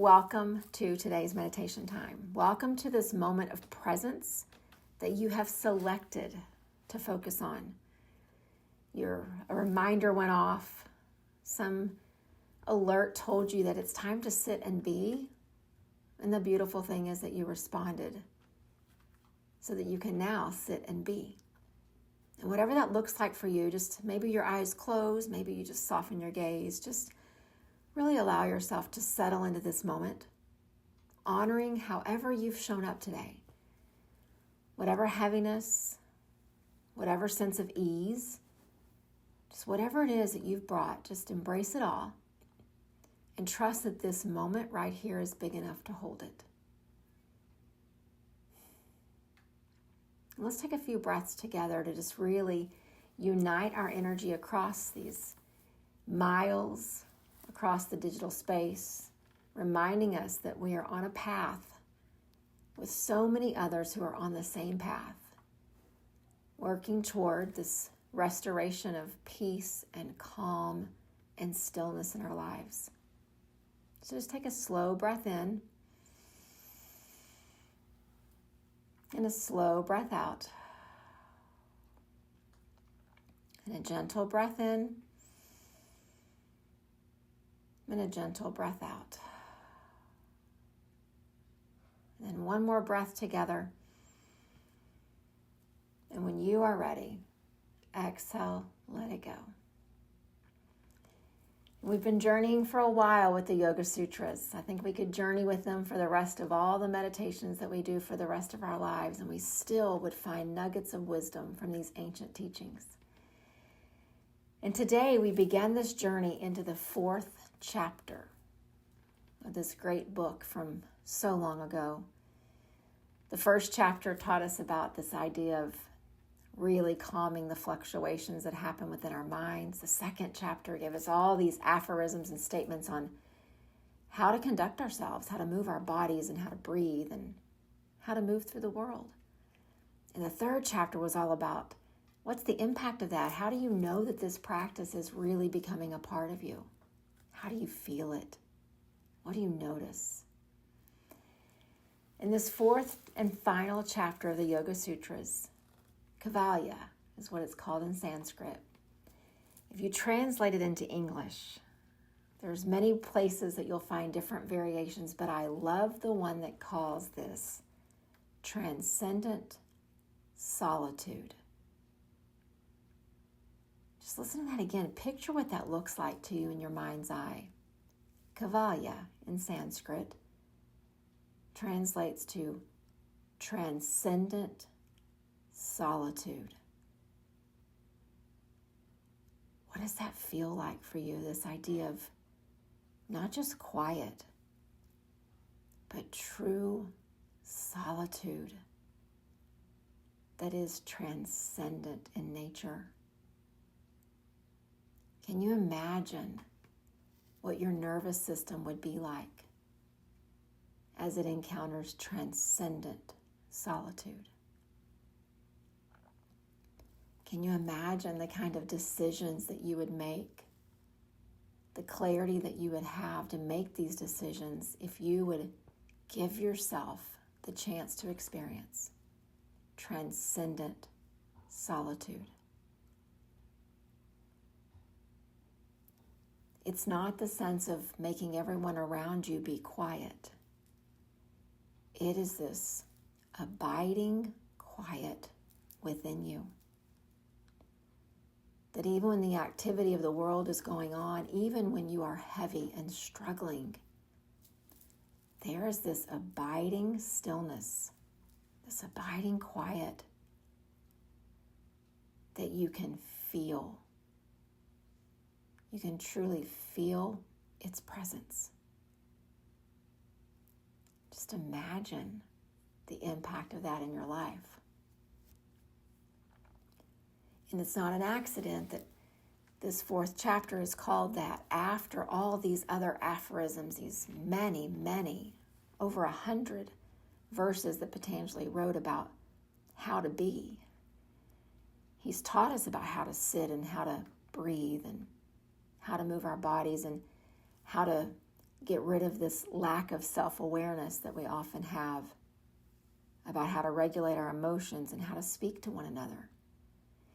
Welcome to today's meditation time. Welcome to this moment of presence that you have selected to focus on. A reminder went off. Some alert told you that it's time to sit and be. And the beautiful thing is that you responded so that you can now sit and be. And whatever that looks like for you, just maybe your eyes close, maybe you just soften your gaze, just really allow yourself to settle into this moment, honoring however you've shown up today. Whatever heaviness, whatever sense of ease, just whatever it is that you've brought, just embrace it all and trust that this moment right here is big enough to hold it. And let's take a few breaths together to just really unite our energy across these miles, across the digital space, reminding us that we are on a path with so many others who are on the same path, working toward this restoration of peace and calm and stillness in our lives. So just take a slow breath in and a slow breath out. And a gentle breath in and a gentle breath out. And then one more breath together. And when you are ready, exhale, let it go. We've been journeying for a while with the Yoga Sutras. I think we could journey with them for the rest of all the meditations that we do for the rest of our lives, and we still would find nuggets of wisdom from these ancient teachings. And today we began this journey into the fourth chapter of this great book from so long ago. The first chapter taught us about this idea of really calming the fluctuations that happen within our minds. The second chapter gave us all these aphorisms and statements on how to conduct ourselves, how to move our bodies, and how to breathe, and how to move through the world. And the third chapter was all about what's the impact of that? How do you know that this practice is really becoming a part of you? How do you feel it? What do you notice? In this fourth and final chapter of the Yoga Sutras, Kaivalya is what it's called in Sanskrit. If you translate it into English, there's many places that you'll find different variations, but I love the one that calls this transcendent solitude. Just listen to that again. Picture what that looks like to you in your mind's eye. Kaivalya in Sanskrit translates to transcendent solitude. What does that feel like for you? This idea of not just quiet, but true solitude that is transcendent in nature. Can you imagine what your nervous system would be like as it encounters transcendent solitude? Can you imagine the kind of decisions that you would make, the clarity that you would have to make these decisions if you would give yourself the chance to experience transcendent solitude? It's not the sense of making everyone around you be quiet. It is this abiding quiet within you. That even when the activity of the world is going on, even when you are heavy and struggling, there is this abiding stillness, this abiding quiet that you can feel. You can truly feel its presence. Just imagine the impact of that in your life. And it's not an accident that this fourth chapter is called that after all these other aphorisms, these many, over 100 verses that Patanjali wrote about how to be. He's taught us about how to sit and how to breathe and how to move our bodies and how to get rid of this lack of self-awareness that we often have about how to regulate our emotions and how to speak to one another.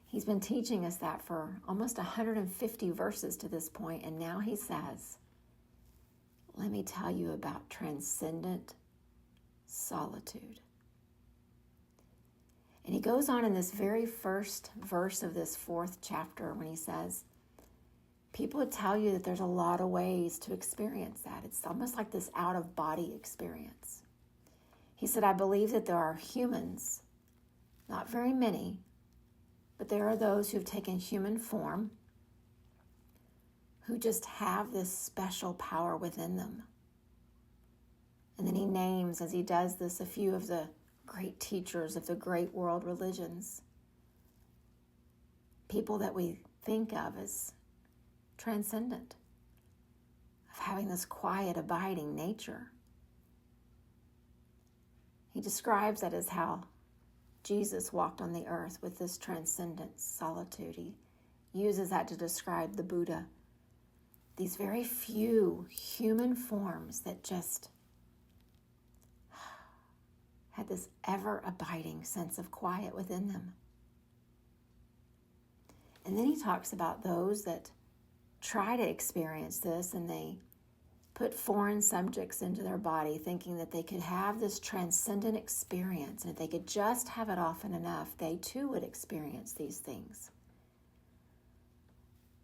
He's been teaching us that for almost 150 verses to this point, and now he says, let me tell you about transcendent solitude. And he goes on in this very first verse of this 4th chapter when he says, people would tell you that there's a lot of ways to experience that. It's almost like this out-of-body experience. He said, I believe that there are humans, not very many, but there are those who've taken human form who just have this special power within them. And then he names, as he does this, a few of the great teachers of the great world religions. People that we think of as transcendent, of having this quiet, abiding nature. He describes that as how Jesus walked on the earth with this transcendent solitude. He uses that to describe the Buddha. These very few human forms that just had this ever-abiding sense of quiet within them. And then he talks about those that try to experience this and they put foreign subjects into their body thinking that they could have this transcendent experience, and if they could just have it often enough, they too would experience these things.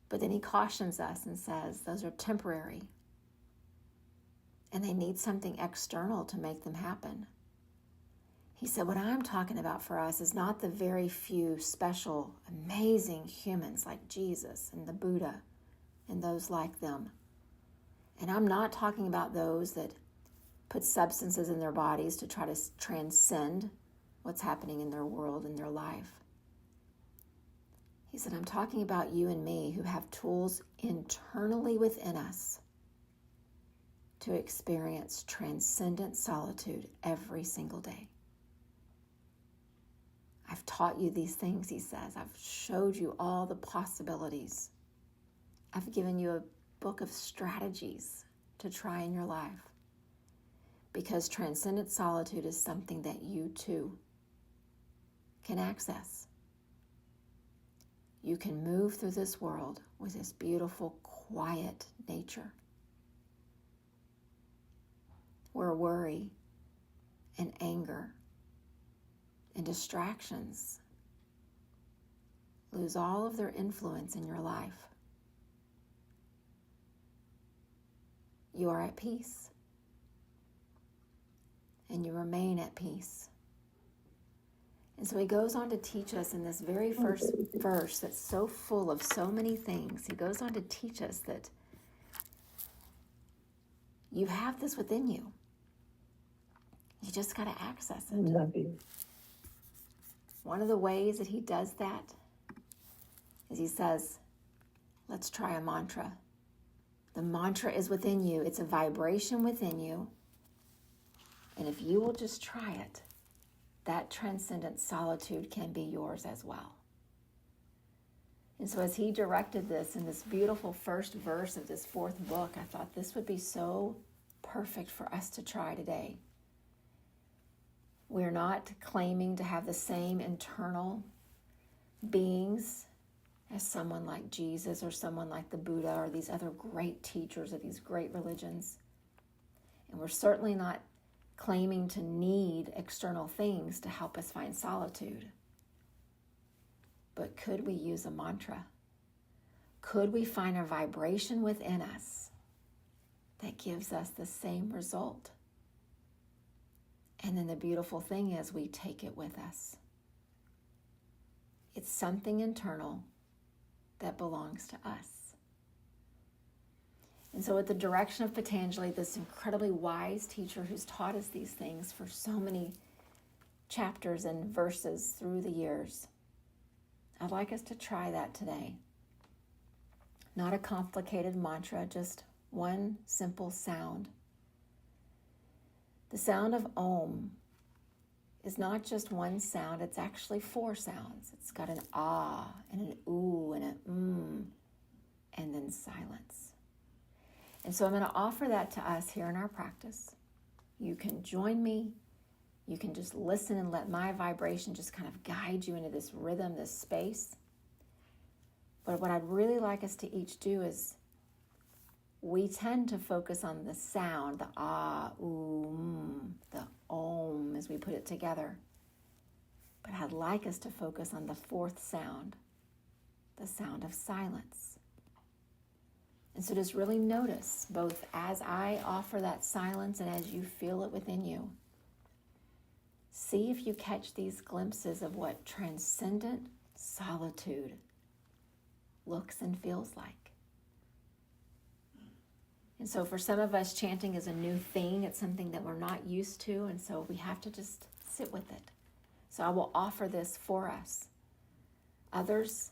But then he cautions us and says those are temporary and they need something external to make them happen. He said, what I'm talking about for us is not the very few special, amazing humans like Jesus and the Buddha and those like them. And I'm not talking about those that put substances in their bodies to try to transcend what's happening in their world and their life. He said, I'm talking about you and me who have tools internally within us to experience transcendent solitude every single day. I've taught you these things, he says. I've showed you all the possibilities. I've given you a book of strategies to try in your life. Because transcendent solitude is something that you too can access. You can move through this world with this beautiful, quiet nature, where worry and anger and distractions lose all of their influence in your life. You are at peace, and you remain at peace. And so he goes on to teach us in this very first verse that's so full of so many things. He goes on to teach us that you have this within you. You just got to access it. Love you. One of the ways that he does that is he says, let's try a mantra. The mantra is within you. It's a vibration within you. And if you will just try it, that transcendent solitude can be yours as well. And so as he directed this in this beautiful first verse of this 4th book, I thought this would be so perfect for us to try today. We're not claiming to have the same internal beings as someone like Jesus or someone like the Buddha or these other great teachers of these great religions. And we're certainly not claiming to need external things to help us find solitude. But could we use a mantra? Could we find a vibration within us that gives us the same result? And then the beautiful thing is we take it with us. It's something internal that belongs to us. And so at the direction of Patanjali, this incredibly wise teacher who's taught us these things for so many chapters and verses through the years, I'd like us to try that today. Not a complicated mantra, just one simple sound. The sound of Om is not just one sound, it's actually 4 sounds. It's got an ah and an ooh and an and then silence. And so I'm going to offer that to us here in our practice. You can join me. You can just listen and let my vibration just kind of guide you into this rhythm, this space. But what I'd really like us to each do is we tend to focus on the sound, the ah, ooh, the om as we put it together. But I'd like us to focus on the fourth sound, the sound of silence. And so just really notice, both as I offer that silence and as you feel it within you, see if you catch these glimpses of what transcendent solitude looks and feels like. And so for some of us, chanting is a new thing. It's something that we're not used to, and so we have to just sit with it. So I will offer this for us. Others,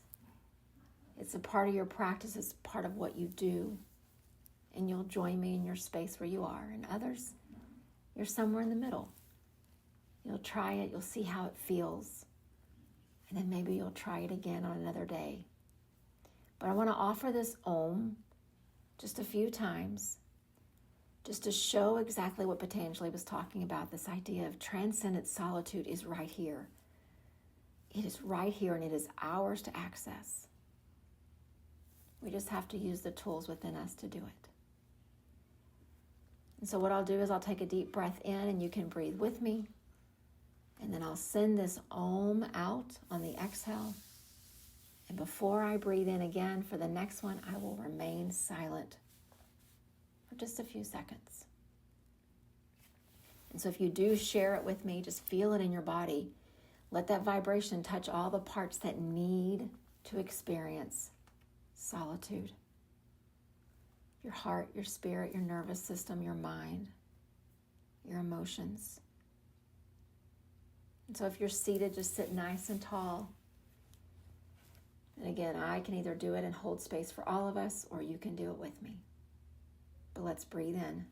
it's a part of your practice. It's part of what you do, and you'll join me in your space where you are. And others, you're somewhere in the middle. You'll try it. You'll see how it feels. And then maybe you'll try it again on another day. But I want to offer this Om just a few times, just to show exactly what Patanjali was talking about. This idea of transcendent solitude is right here. It is right here, and it is ours to access. We just have to use the tools within us to do it. And so what I'll do is I'll take a deep breath in, and you can breathe with me. And then I'll send this Om out on the exhale. And before I breathe in again for the next one, I will remain silent for just a few seconds. And so if you do share it with me, just feel it in your body. Let that vibration touch all the parts that need to experience solitude. Your heart, your spirit, your nervous system, your mind, your emotions. And so if you're seated, just sit nice and tall. And again, I can either do it and hold space for all of us, or you can do it with me. But let's breathe in.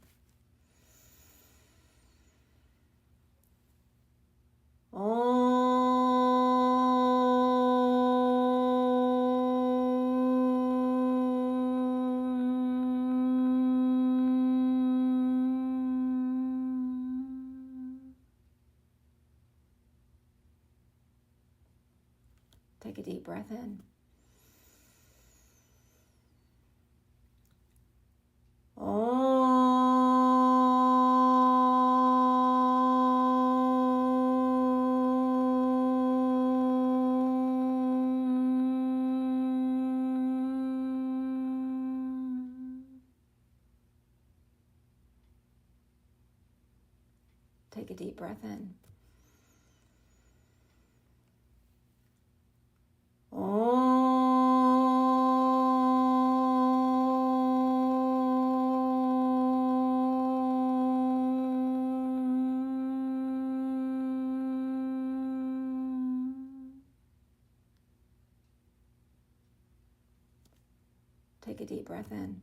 Take a deep breath in. Take a deep breath in. Take a deep breath in.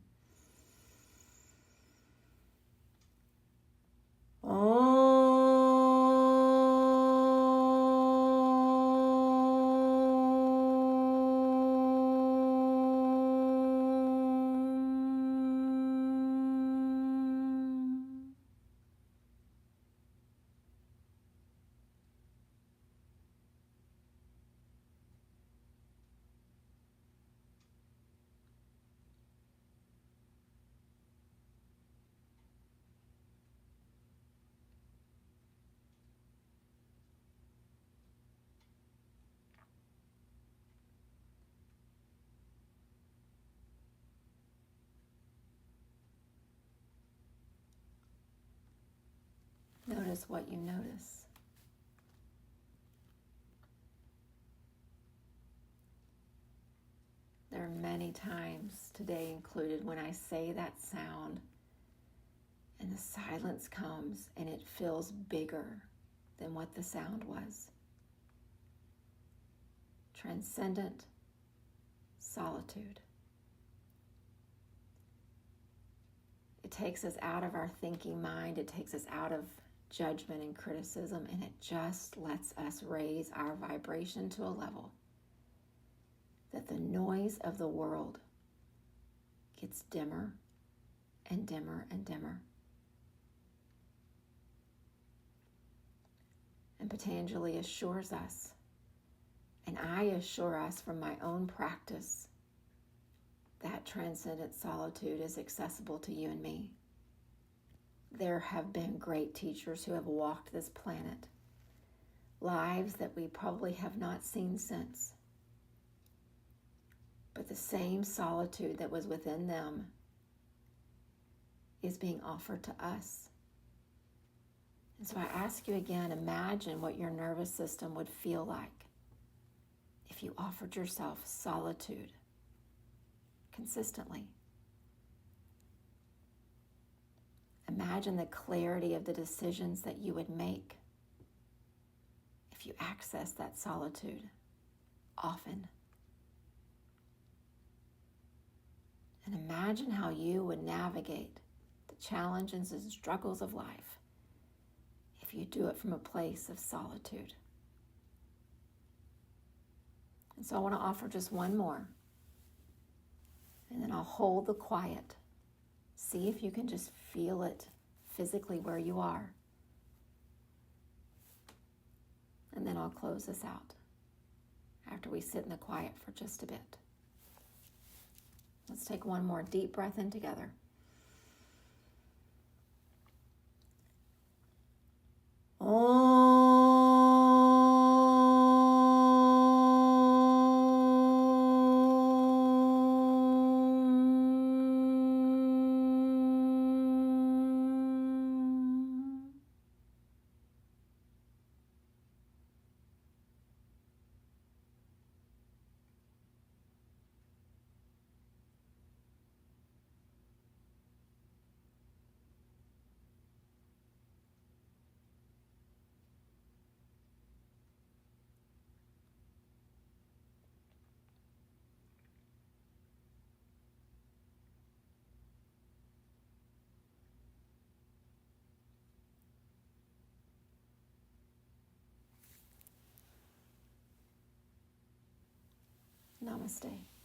Notice what you notice. There are many times, today included, when I say that sound and the silence comes and it feels bigger than what the sound was. Transcendent solitude. It takes us out of our thinking mind. It takes us out of judgment and criticism, and it just lets us raise our vibration to a level that the noise of the world gets dimmer and dimmer and dimmer. And Patanjali assures us, and I assure us from my own practice, that transcendent solitude is accessible to you and me. There have been great teachers who have walked this planet, lives that we probably have not seen since. But the same solitude that was within them is being offered to us. And so I ask you again, imagine what your nervous system would feel like if you offered yourself solitude consistently. Imagine the clarity of the decisions that you would make if you access that solitude often. And imagine how you would navigate the challenges and struggles of life if you do it from a place of solitude. And so I want to offer just one more. And then I'll hold the quiet. See if you can just feel it physically where you are. And then I'll close this out after we sit in the quiet for just a bit. Let's take one more deep breath in together. Namaste.